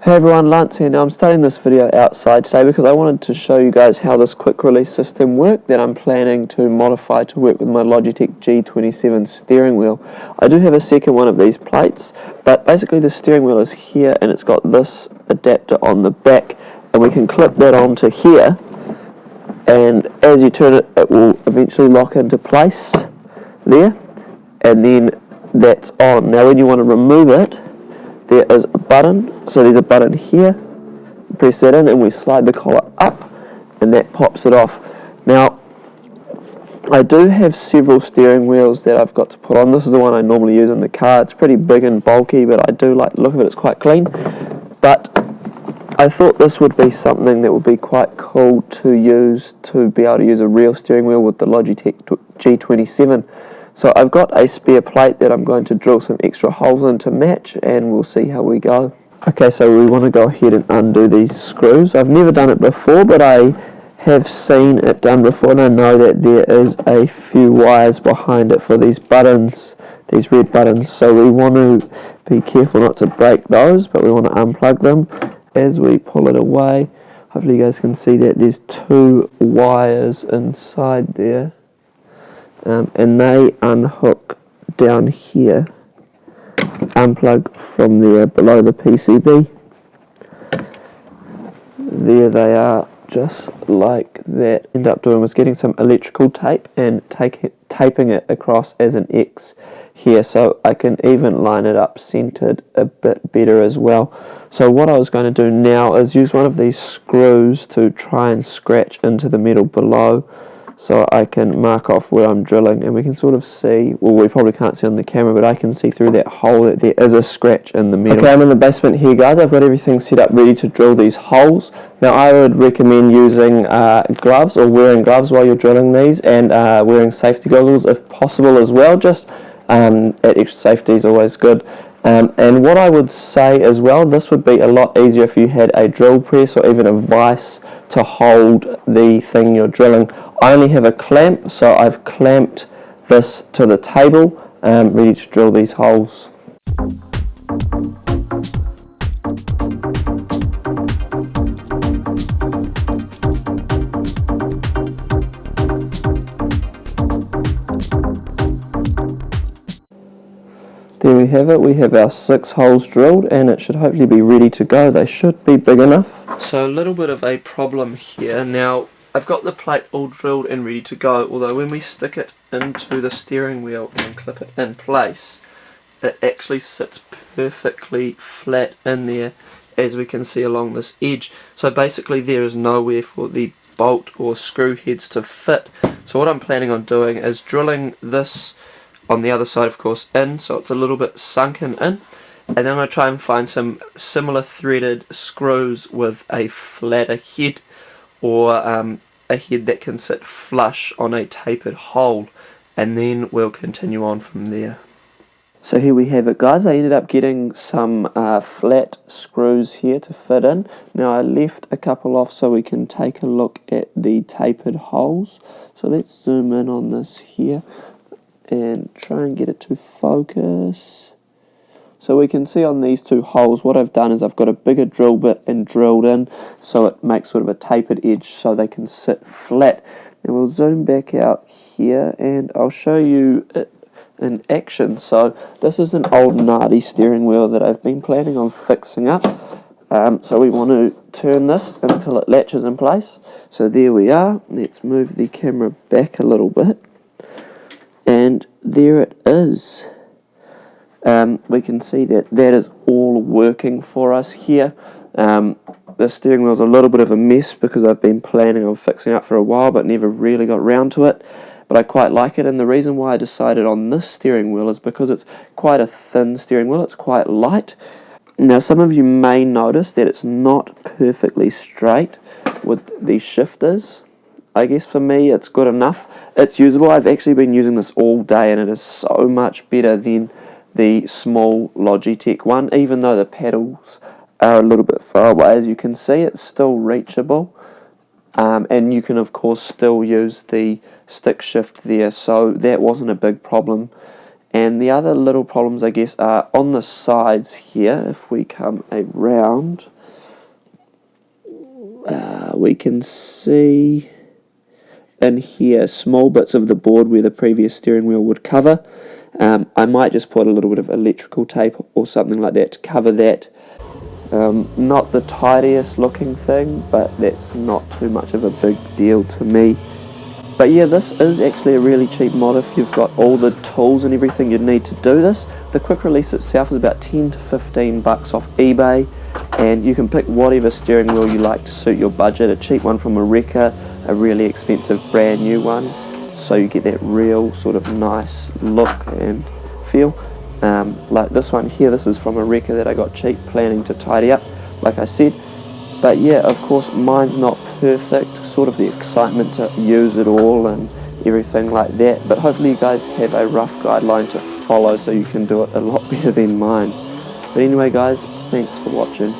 Hey everyone, Lance here. Now I'm starting this video outside today because I wanted to show you guys how this quick release system works that I'm planning to modify to work with my Logitech G27 steering wheel. I do have a second one of these plates, but basically the steering wheel is here and it's got this adapter on the back, and we can clip that onto here, and as you turn it, it will eventually lock into place there, and then that's on. Now when you want to remove it, there is a button, so there's a button here, press that in and we slide the collar up and that pops it off. Now I do have several steering wheels that I've got to put on. This is the one I normally use in the car. It's pretty big and bulky, but I do like the look of it. It's quite clean, but I thought this would be something that would be quite cool to use, to be able to use a real steering wheel with the Logitech G27. So I've got a spare plate that I'm going to drill some extra holes in to match, and we'll see how we go. Okay, so we want to go ahead and undo these screws. I've never done it before, but I have seen it done before, and I know that there is a few wires behind it for these buttons, these red buttons. So we want to be careful not to break those, but we want to unplug them as we pull it away. Hopefully you guys can see that there's two wires inside there. And they unhook down here, unplug from there below the PCB. There they are, just like that. End up doing was getting some electrical tape and taping it across as an X here, so I can even line it up centered a bit better as well. So what I was going to do now is use one of these screws to try and scratch into the metal below, so I can mark off where I'm drilling, and we can sort of see, well, we probably can't see on the camera, but I can see through that hole that there is a scratch in the metal. Okay, I'm in the basement here, guys. I've got everything set up ready to drill these holes. Now I would recommend using gloves, or wearing gloves while you're drilling these, and wearing safety goggles if possible as well. Just extra safety is always good. And what I would say as well, this would be a lot easier if you had a drill press or even a vise to hold the thing you're drilling. I only have a clamp, so I've clamped this to the table, ready to drill these holes. There we have it. We have our 6 holes drilled, and it should hopefully be ready to go. They should be big enough. So a little bit of a problem here. Now I've got the plate all drilled and ready to go, although when we stick it into the steering wheel and clip it in place, it actually sits perfectly flat in there, as we can see along this edge. So basically there is nowhere for the bolt or screw heads to fit. So what I'm planning on doing is drilling this on the other side, of course, in, so it's a little bit sunken in, and then I'm going to try and find some similar threaded screws with a flatter head, or a head that can sit flush on a tapered hole, and then we'll continue on from there. So here we have it, guys. I ended up getting some flat screws here to fit in. Now I left a couple off so we can take a look at the tapered holes. So let's zoom in on this here and try and get it to focus. So we can see on these two holes, what I've done is I've got a bigger drill bit and drilled in, so it makes sort of a tapered edge so they can sit flat. And we'll zoom back out here and I'll show you it in action. So this is an old gnarly steering wheel that I've been planning on fixing up. So we want to turn this until it latches in place. So there we are. Let's move the camera back a little bit. And there it is. We can see that that is all working for us here. The steering wheel is a little bit of a mess because I've been planning on fixing it up for a while but never really got round to it. But I quite like it, and the reason why I decided on this steering wheel is because it's quite a thin steering wheel. It's quite light. Now some of you may notice that it's not perfectly straight with these shifters. I guess for me it's good enough. It's usable. I've actually been using this all day and it is so much better than the small Logitech one, even though the pedals are a little bit far away. As you can see, it's still reachable, and you can of course still use the stick shift there, so that wasn't a big problem. And the other little problems, I guess, are on the sides here. If we come around, we can see in here small bits of the board where the previous steering wheel would cover. I might just put a little bit of electrical tape or something like that to cover that. Not the tidiest looking thing, but that's not too much of a big deal to me. But yeah, this is actually a really cheap mod if you've got all the tools and everything you'd need to do this. The quick release itself is about 10 to 15 bucks off eBay, and you can pick whatever steering wheel you like to suit your budget. A cheap one from a Wrecker, a really expensive brand new one, so you get that real sort of nice look and feel. Like this one here, this is from a Wrecker that I got cheap, planning to tidy up, like I said. But yeah, of course, mine's not perfect, sort of the excitement to use it all and everything like that. But hopefully you guys have a rough guideline to follow so you can do it a lot better than mine. But anyway guys, thanks for watching.